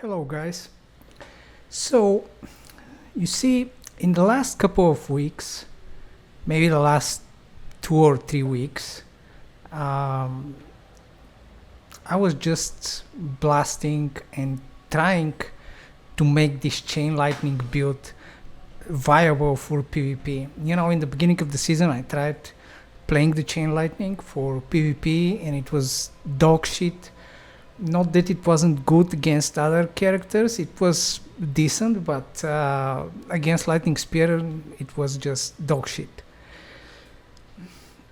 Hello guys. So you see, in the last couple of weeks, maybe the last 2 or 3 weeks, um, I was just blasting and trying to make this chain lightning build viable for PvP. You know, in the beginning of the season I tried playing the chain lightning for PvP and it was dog shit. Not that it wasn't good against other characters, it was decent, but against Lightning Spear it was just dog shit.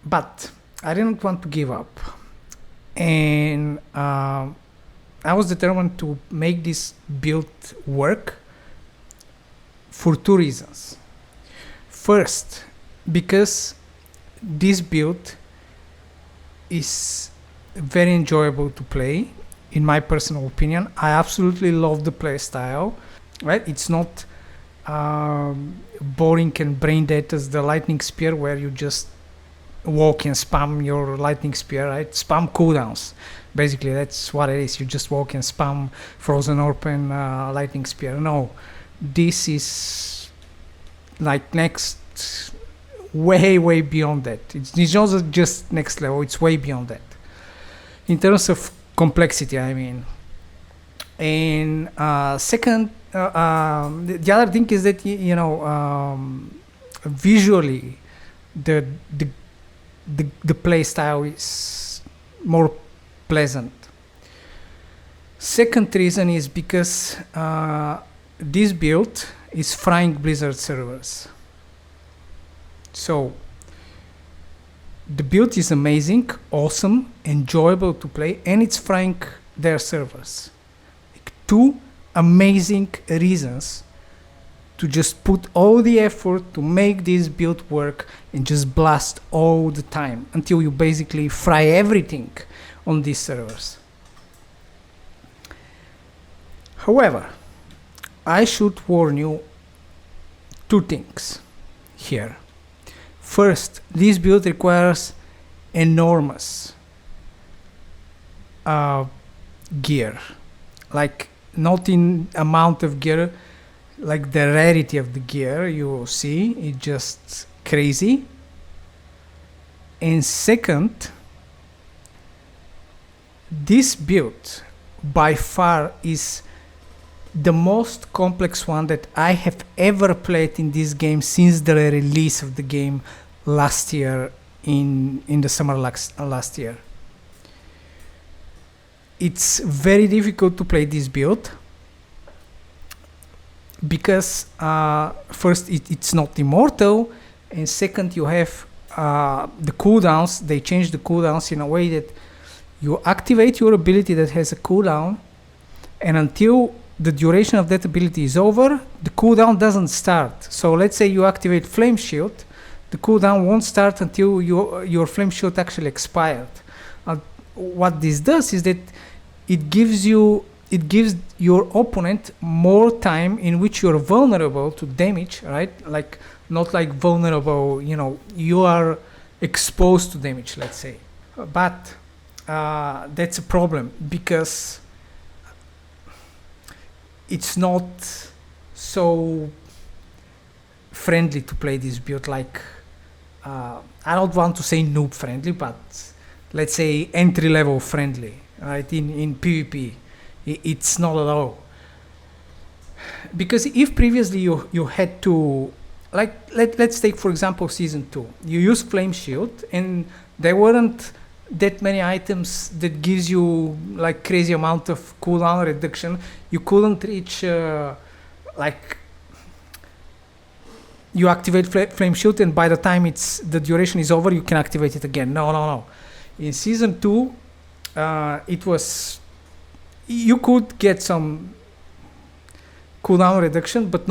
But I didn't want to give up, and I was determined to make this build work for two reasons. First, because this build is very enjoyable to play. In my personal opinion, I absolutely love the playstyle. Right, it's not boring and brain dead as the lightning spear, where you just walk and spam your lightning spear. Right, spam cooldowns. Basically, that's what it is. You just walk and spam frozen open lightning spear. No, this is like next, way beyond that. It's not just next level. It's way beyond that. In terms of complexity, I mean. And second, the other thing is that visually the play style is more pleasant. Second reason is because this build is frying Blizzard servers. So the build is amazing, awesome, enjoyable to play, and it's frying their servers. Like, two amazing reasons to just put all the effort to make this build work and just blast all the time until you basically fry everything on these servers. However, I should warn you two things here. First, this build requires enormous gear, like not in amount of gear, like the rarity of the gear you see, it's just crazy. And second, this build by far is the most complex one that I have ever played in this game since the release of the game last year in the summer last year. It's very difficult to play this build because first it's not immortal, and second you have the cooldowns. They change the cooldowns in a way that you activate your ability that has a cooldown, and until the duration of that ability is over, the cooldown doesn't start. So let's say you activate Flame Shield, the cooldown won't start until your Flame Shield actually expired. What this does is that it gives your opponent more time in which you're vulnerable to damage, right? Like, not like vulnerable, you are exposed to damage, let's say. But that's a problem because it's not so friendly to play this build. Like, I don't want to say noob friendly, but let's say entry level friendly, right? In PvP, it's not at all. Because if previously you had to, like, let's take for example season 2, you use Flame Shield and there weren't that many items that gives you like crazy amount of cooldown reduction. You couldn't reach like you activate Flame Shield and by the time the duration is over you can activate it again. No. In season 2 it was, you could get some cooldown reduction, but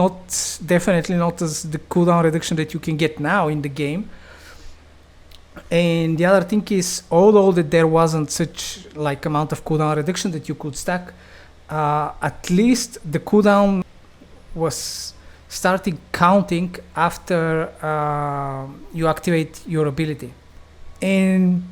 definitely not as the cooldown reduction that you can get now in the game. And the other thing is, although that there wasn't such like amount of cooldown reduction that you could stack, at least the cooldown was starting counting after you activate your ability. And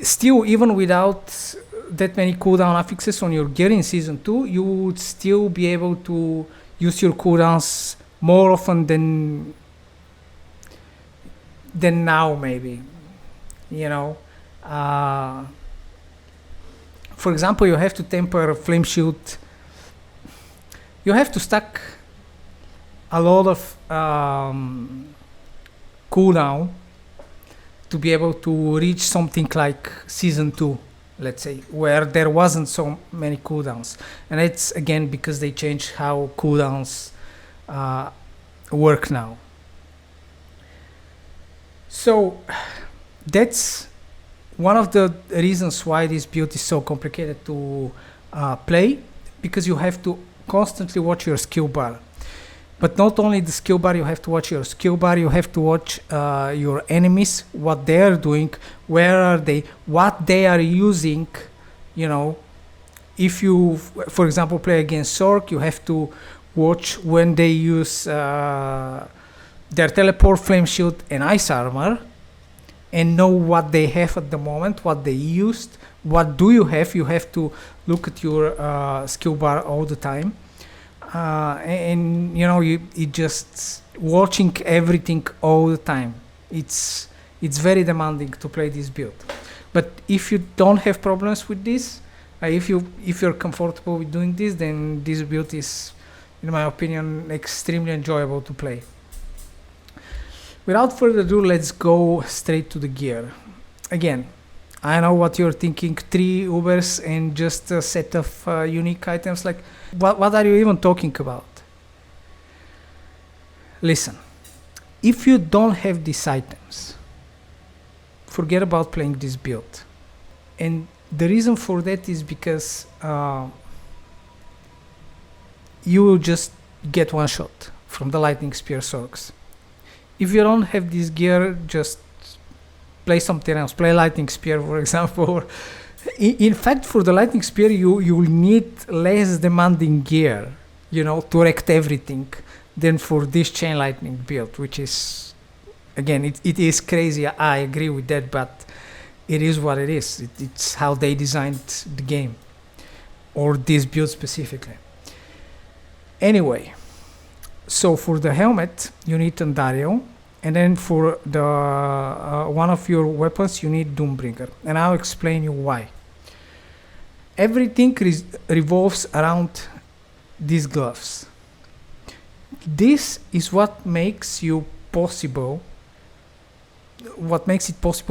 still, even without that many cooldown affixes on your gear in Season 2, you would still be able to use your cooldowns more often than now, maybe. You know, for example, you have to temper Flame Shield. You have to stack a lot of cooldown to be able to reach something like Season 2, let's say, where there wasn't so many cooldowns. And it's again because they changed how cooldowns work now. So that's one of the reasons why this build is so complicated to play, because you have to constantly watch your skill bar. But not only the skill bar, you have to watch your skill bar, you have to watch your enemies, what they are doing, where are they, what they are using. You know, if you, for example, play against Sorc, you have to watch when they use their teleport, flame shield, and ice armor, and know what they have at the moment, what they used, what do you have. You have to look at your skill bar all the time. And you know, you just watching everything all the time. It's very demanding to play this build. But if you don't have problems with this, if you're comfortable with doing this, then this build is, in my opinion, extremely enjoyable to play. Without further ado, let's go straight to the gear. Again, I know what you're thinking, 3 Ubers and just a set of unique items. Like, what are you even talking about? Listen, if you don't have these items, forget about playing this build. And the reason for that is because you will just get one shot from the Lightning Spear Sorcs. If you don't have this gear, just play something else. Play Lightning Spear, for example. Or in fact, for the Lightning Spear, you will need less demanding gear, you know, to wreck everything, than for this Chain Lightning build, which is, again, it is crazy. I agree with that, but it is what it is. It's how they designed the game, or this build specifically. Anyway, so for the helmet, you need Thundario. And then for the one of your weapons, you need Doombringer. And I'll explain you why. Everything revolves around these gloves. This is what makes it possible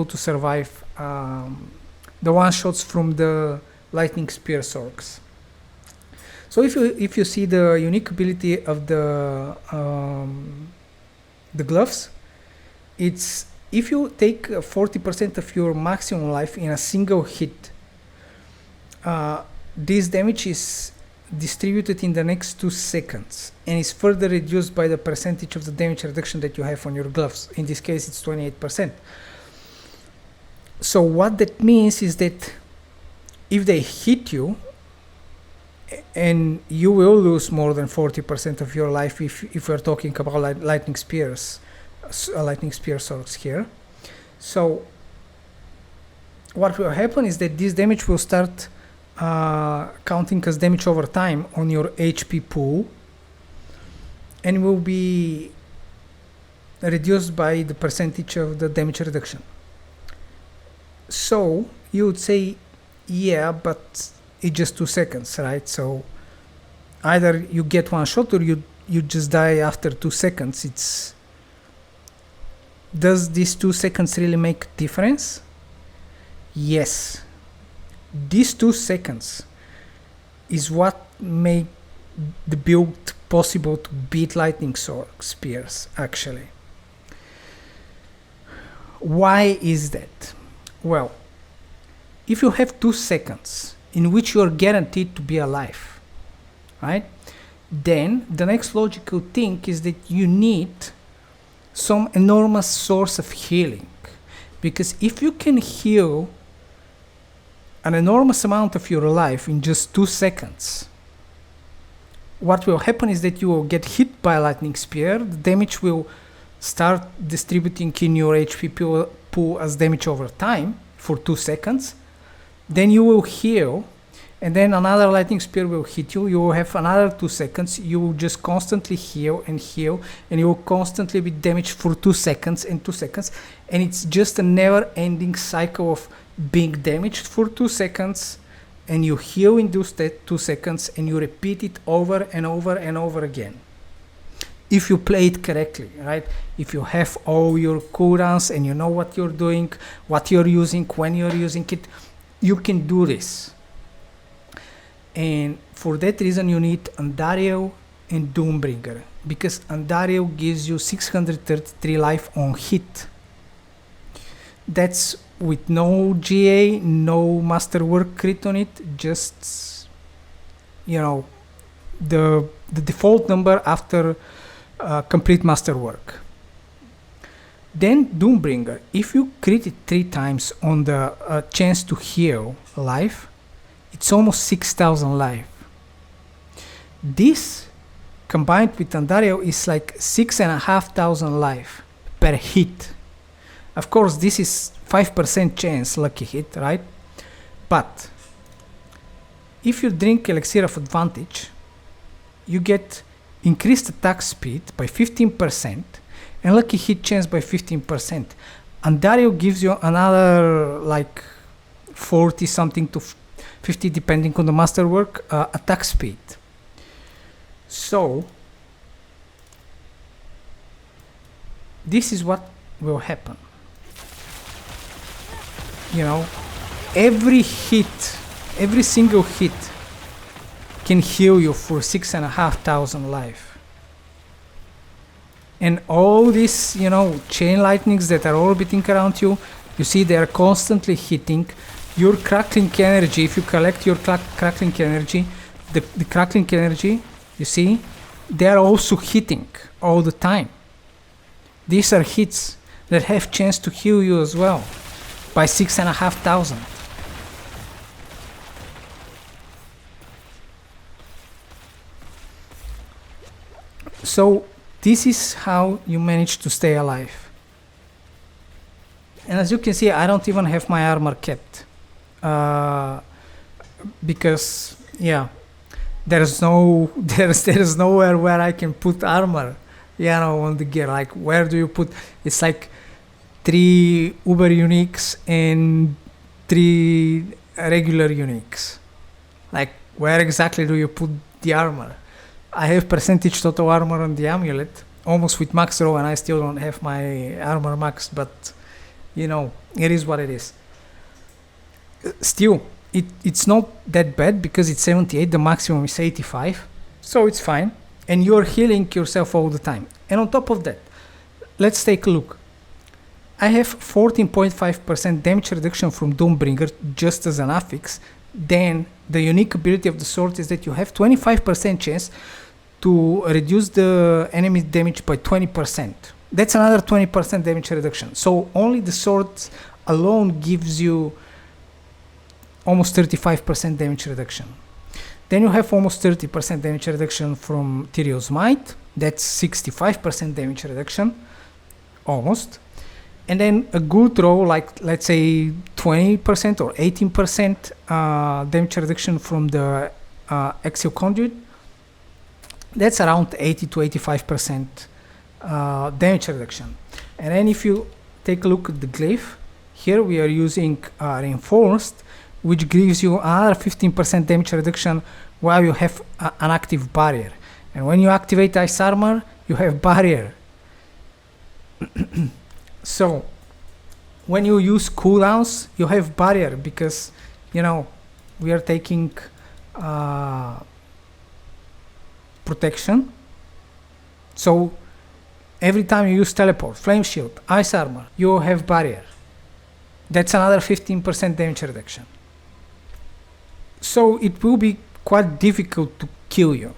to survive the one-shots from the Lightning Spear Sorcs. So if you see the unique ability of the gloves, it's if you take 40% of your maximum life in a single hit, this damage is distributed in the next 2 seconds and is further reduced by the percentage of the damage reduction that you have on your gloves. In this case, it's 28%. So what that means is that if they hit you, and you will lose more than 40% of your life if we're talking about lightning spear Sorcs here. So what will happen is that this damage will start counting as damage over time on your HP pool, and will be reduced by the percentage of the damage reduction. So you would say, yeah, but it's just 2 seconds, right? So either you get one shot or you just die after 2 seconds. Does these 2 seconds really make a difference? Yes. These 2 seconds is what made the build possible to beat Lightning Spears, actually. Why is that? Well, if you have 2 seconds in which you are guaranteed to be alive, right? Then the next logical thing is that you need some enormous source of healing, because if you can heal an enormous amount of your life in just 2 seconds, what will happen is that you will get hit by a lightning spear. The damage will start distributing in your HP pool as damage over time for 2 seconds. then you will heal, and then another lightning spear will hit you. You will have another 2 seconds. You will just constantly heal, and you will constantly be damaged for 2 seconds and 2 seconds, and it's just a never-ending cycle of being damaged for 2 seconds, and you heal in those 2 seconds, and you repeat it over and over and over again. If you play it correctly, right? If you have all your cooldowns and you know what you're doing, what you're using, when you're using it, you can do this. And for that reason, you need Andariel and Doombringer, because Andariel gives you 633 life on hit. That's with no GA, no masterwork crit on it, just, you know, the default number after complete masterwork. Then Doombringer, if you crit it 3 times on the chance to heal life, it's almost 6,000 life. This combined with Andariel is like 6,500 life per hit. Of course, this is 5% chance lucky hit, right? But if you drink Elixir of Advantage, you get increased attack speed by 15% and lucky hit chance by 15%. Andariel gives you another like 40 something to 50 depending on the masterwork attack speed. So this is what will happen. You know, every single hit can heal you for 6,500 life. And all these, you know, chain lightnings that are orbiting around you, you see they are constantly hitting. Your crackling energy, if you collect your crackling energy, the crackling energy, you see, they are also hitting all the time. These are hits that have chance to heal you as well by 6,500. So this is how you manage to stay alive. And as you can see, I don't even have my armor kept. Because yeah, there's nowhere where I can put armor, you know, on the gear. Like, where do you put? It's like 3 uber uniques and 3 regular uniques. Like, where exactly do you put the armor? I have percentage total armor on the amulet, almost with max row, and I still don't have my armor maxed, but you know, it is what it is. Still, it's not that bad because it's 78, the maximum is 85, so it's fine, and you're healing yourself all the time. And on top of that, let's take a look. I have 14.5% damage reduction from Doombringer just as an affix. Then the unique ability of the sword is that you have 25% chance to reduce the enemy damage by 20%. That's another 20% damage reduction. So only the sword alone gives you almost 35% damage reduction. Then you have almost 30% damage reduction from Tyrio's Might. That's 65% damage reduction, almost. And then a good row, like let's say 20% or 18% damage reduction from the Axial Conduit. That's around 80 to 85% damage reduction. And then if you take a look at the glyph, here we are using Reinforced, which gives you another 15% damage reduction while you have an active barrier. And when you activate Ice Armor, you have barrier. So when you use cooldowns, you have barrier because, you know, we are taking protection. So every time you use teleport, flame shield, ice armor, you have barrier. That's another 15% damage reduction. So it will be quite difficult to kill you.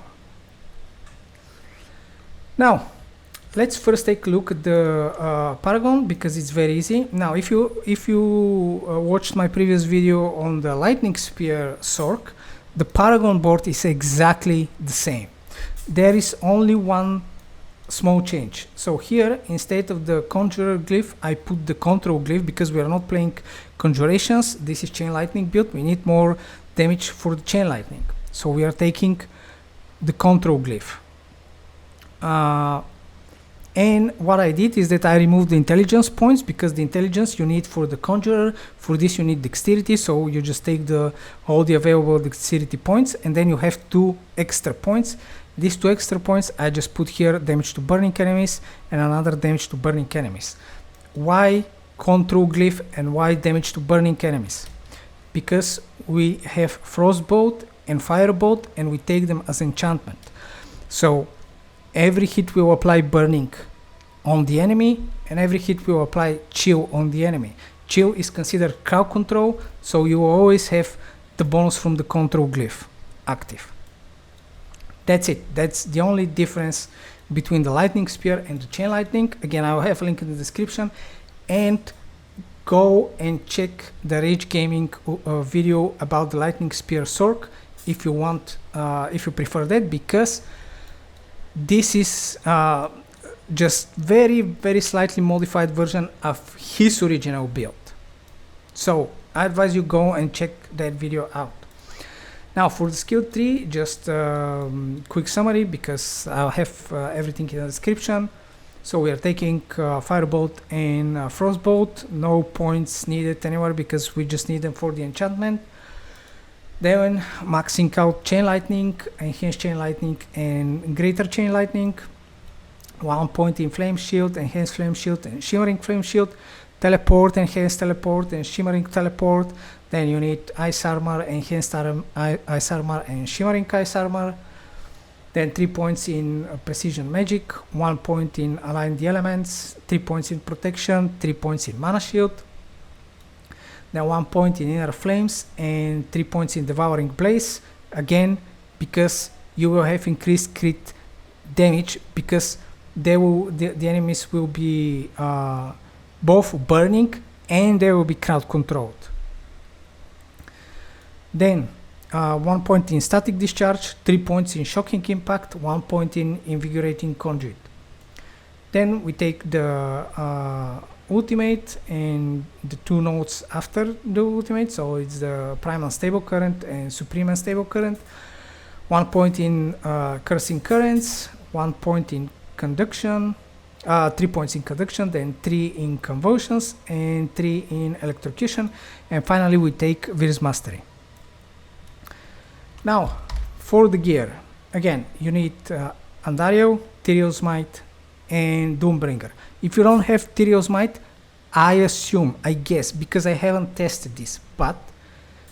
Now, let's first take a look at the Paragon because it's very easy. Now, if you watched my previous video on the Lightning Spear Sorc, the Paragon board is exactly the same. There is only one small change. So here, instead of the conjurer glyph, I put the control glyph because we are not playing conjurations. This is chain lightning build. We need more damage for the chain lightning. So we are taking the control glyph. And what I did is that I removed the intelligence points, because the intelligence you need for the conjurer. For this you need dexterity, so you just take all the available dexterity points, and then you have 2 extra points. These 2 extra points I just put here: damage to burning enemies and another damage to burning enemies. Why control glyph and why damage to burning enemies? Because we have frostbolt and firebolt, and we take them as enchantment. So every hit will apply burning on the enemy, and every hit will apply chill on the enemy. Chill is considered crowd control, so you will always have the bonus from the control glyph active. That's it. That's the only difference between the lightning spear and the chain lightning. Again, I will have a link in the description, and go and check the RageGaming video about the lightning spear Sorc if you want, if you prefer that, because this is just very slightly modified version of his original build. So I advise you go and check that video out. Now for the skill tree, just quick summary, because I'll have everything in the description. So we are taking firebolt and frostbolt. No points needed anywhere because we just need them for the enchantment. Then maxing out chain lightning, enhanced chain lightning, and greater chain lightning. 1 point in flame shield, enhanced flame shield, and shimmering flame shield. Teleport, enhanced teleport, and shimmering teleport. Then you need ice armor, enhanced ice armor, and shimmering ice armor. Then 3 points in precision magic, 1 point in align the elements, 3 points in protection, 3 points in mana shield. Then 1 point in inner flames and 3 points in devouring blaze. Again, because you will have increased crit damage, because the enemies will be both burning and they will be crowd controlled. Then 1 point in static discharge, 3 points in shocking impact, 1 point in invigorating conduit. Then we take the ultimate and the 2 nodes after the ultimate, so it's the primal stable current and supreme unstable current. 1 point in cursing currents, 1 point in conduction, 3 points in conduction, then 3 in convulsions, and 3 in electrocution, and finally we take Vir's Mastery. Now for the gear, again you need Andario, Tyriel's Might, and Doombringer. If you don't have Tyriel's Might, I assume, I guess, because I haven't tested this, but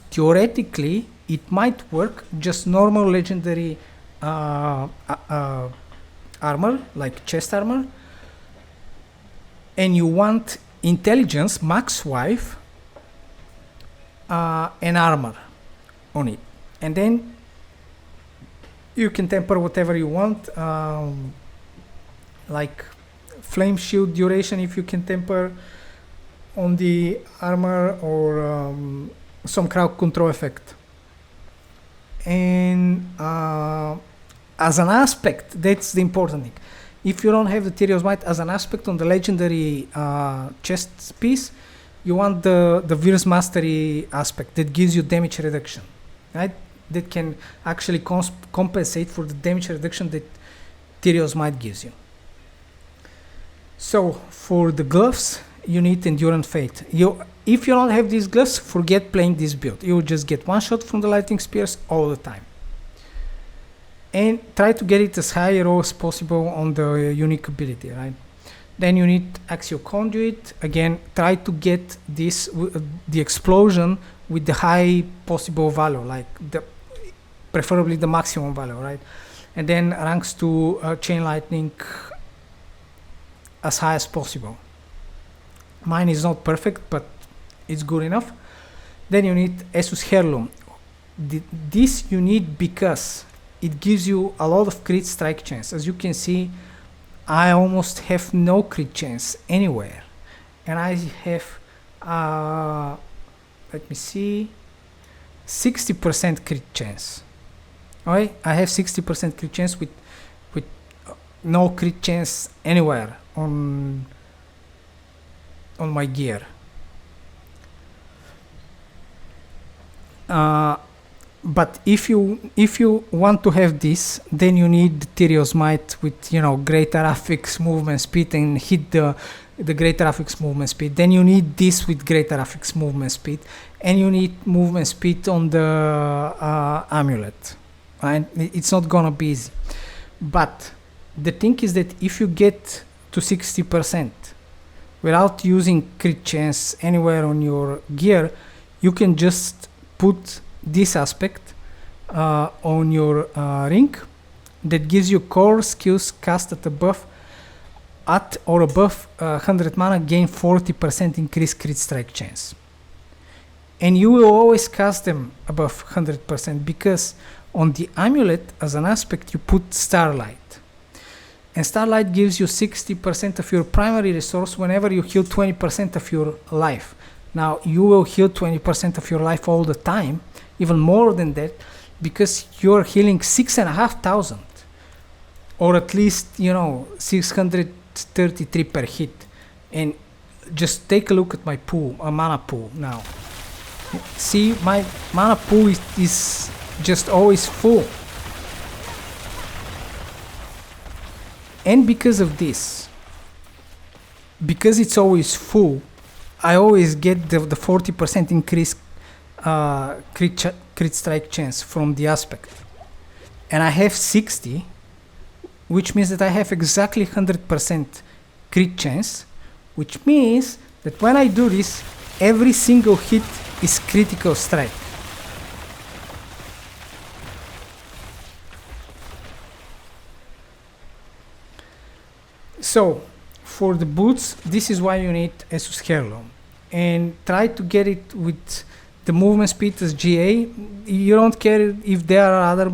theoretically it might work, just normal legendary armor, like chest armor, and you want intelligence, max wife, and armor on it. And then you can temper whatever you want, like flame shield duration if you can temper on the armor, or some crowd control effect. And as an aspect, that's the important thing. If you don't have the Tyriel's Might as an aspect on the legendary chest piece, you want the Vir's Mastery aspect that gives you damage reduction, right? That can actually compensate for the damage reduction that Tyriel's Might gives you. So for the gloves, you need Endurance Fate. If you don't have these gloves, forget playing this build. You will just get one shot from the lightning spears all the time. And try to get it as high a roll as possible on the unique ability, right? Then you need Axial Conduit. Again, try to get this the explosion with the high possible value, like preferably the maximum value, right? And then ranks to Chain Lightning as high as possible. Mine is not perfect, but it's good enough. Then you need Essus Heirloom. This you need because it gives you a lot of crit strike chance. As you can see, I almost have no crit chance anywhere, and I have let me see, 60% crit chance. Alright, I have 60% crit chance with no crit chance anywhere on my gear. But if you want to have this, then you need Tyrios Might with, you know, greater affix movement speed and hit the greater affix movement speed. Then you need this with greater affix movement speed, and you need movement speed on the amulet. Right? It's not gonna be easy. But the thing is that if you get to 60% without using crit chance anywhere on your gear, you can just put this aspect on your ring that gives you core skills cast at or above 100 mana gain 40% increased crit strike chance. And you will always cast them above 100% because on the amulet as an aspect you put Starlight. And Starlight gives you 60% of your primary resource whenever you heal 20% of your life. Now you will heal 20% of your life all the time, even more than that, because you're healing 6,500, or at least, you know, 633 per hit. And just take a look at my pool, mana pool now. See, my mana pool is just always full. And because of this, because it's always full, I always get the 40% increase crit strike chance from the aspect. And I have 60, which means that I have exactly 100% crit chance, which means that when I do this, every single hit is critical strike. So, for the boots, this is why you need Essus Heirloom. And try to get it with the movement speed as GA. You don't care if there are other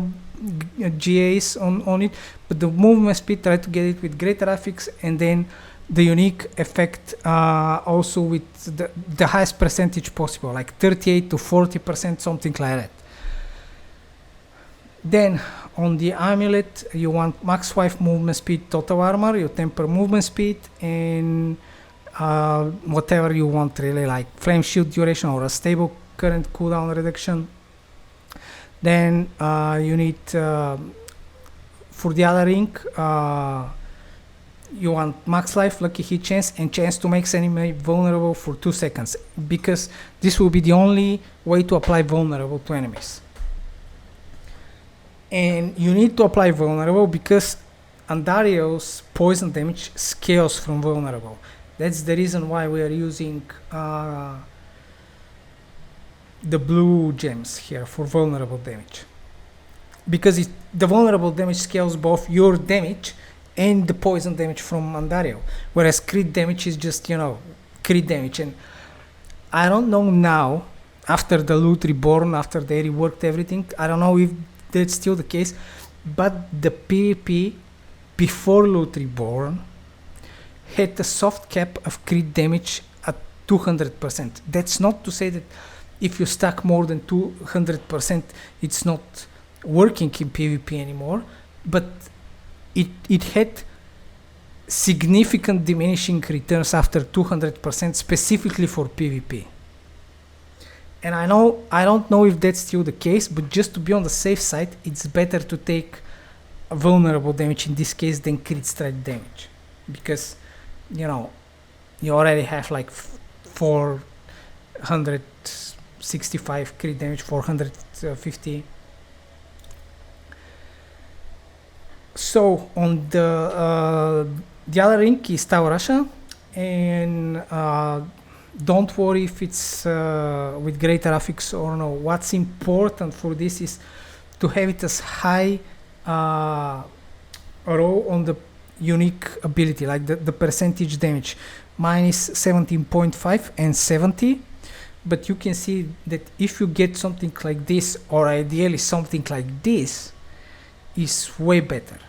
GAs on it, but the movement speed, try to get it with greater affix, and then the unique effect also with the highest percentage possible, like 38 to 40%, something like that. Then on the amulet, you want max 5 movement speed, total armor, you temper movement speed, and whatever you want really, like flame shield duration or a stable current cooldown reduction. Then you need for the other ring, you want max life, lucky hit chance, and chance to make enemy vulnerable for 2 seconds, because this will be the only way to apply vulnerable to enemies. And you need to apply vulnerable because Andario's poison damage scales from vulnerable. That's the reason why we are using the blue gems here for vulnerable damage, because the vulnerable damage scales both your damage and the poison damage from Andario, whereas crit damage is just, you know, crit damage. And I don't know now, after the Loot Reborn, after they reworked everything, I don't know if that's still the case, but the PvP before Loot Reborn had a soft cap of crit damage at 200%. That's not to say that if you stack more than 200%, it's not working in PvP anymore, but it had significant diminishing returns after 200%, specifically for PvP. And I don't know if that's still the case, but just to be on the safe side, it's better to take vulnerable damage in this case than crit strike damage, because, you know, you already have like 465 crit damage, 450. So on the other ring is Taurasha, and don't worry if it's with greater affix or no. What's important for this is to have it as high row on the unique ability, like the percentage damage. Mine is 17.5 and 70, but you can see that if you get something like this, or ideally something like this, is way better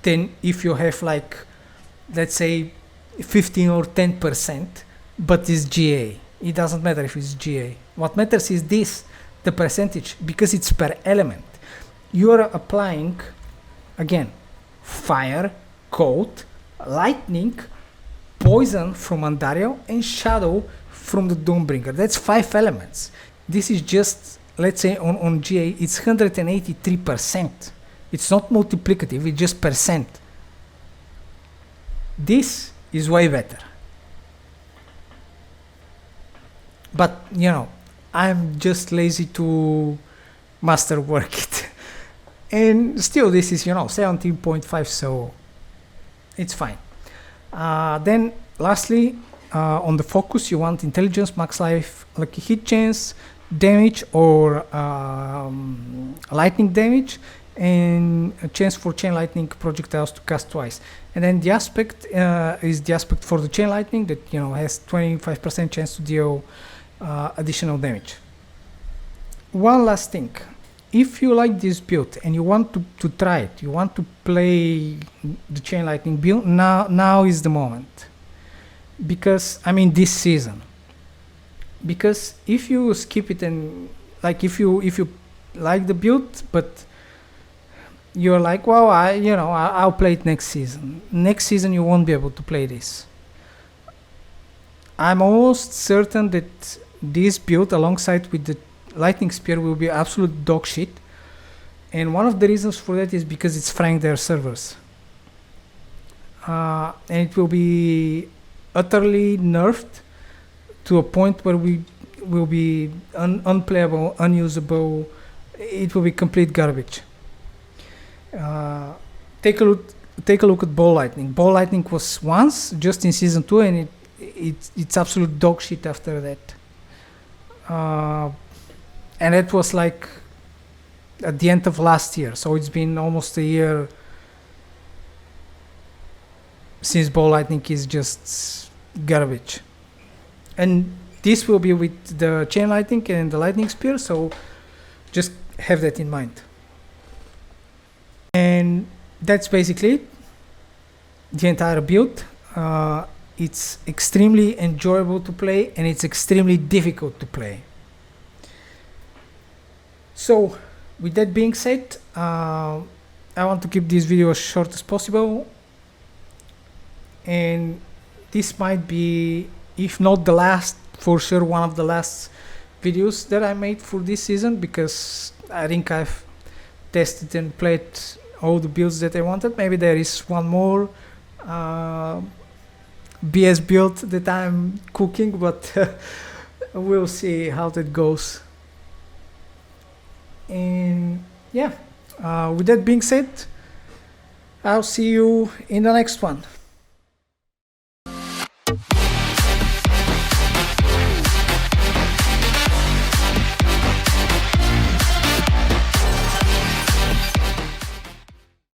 than if you have, like, let's say 15 or 10%, but it's GA. It doesn't matter if it's GA. What matters is this, the percentage, because it's per element. You are applying, again, fire, cold, lightning, poison from Andariel, and shadow from the Dawnbringer. That's 5 elements. This is just, let's say on GA, it's 183%. It's not multiplicative, it's just percent. This is way better. But, you know, I'm just lazy to master work it. And still this is, you know, 17.5, so it's fine. Then lastly, on the focus, you want intelligence, max life, lucky hit chance, damage or lightning damage, and a chance for chain lightning projectiles to cast twice. And then the aspect is the aspect for the chain lightning that, you know, has 25% chance to deal additional damage. One last thing. If you like this build and you want to try it, you want to play the chain lightning build, now is the moment. Because, I mean, this season. Because if you skip it and, like, if you like the build, but you're like, well, I'll play it next season. Next season you won't be able to play this. I'm almost certain that this build alongside with the lightning spear will be absolute dog shit, and one of the reasons for that is because it's frying their servers, and it will be utterly nerfed to a point where we will be unplayable, unusable. It will be complete garbage. Take a look at ball lightning. Ball lightning was once just in season 2, and it's absolute dog shit after that. And it was like at the end of last year, so it's been almost a year since ball lightning is just garbage. And this will be with the chain lightning and the lightning spear, so just have that in mind. And that's basically it. The entire build. It's extremely enjoyable to play, and it's extremely difficult to play. So, with that being said, I want to keep this video as short as possible, and this might be, if not the last, for sure one of the last videos that I made for this season, because I think I've tested and played all the builds that I wanted. Maybe there is one more BS build that I'm cooking, but we'll see how that goes. And yeah, with that being said, I'll see you in the next one.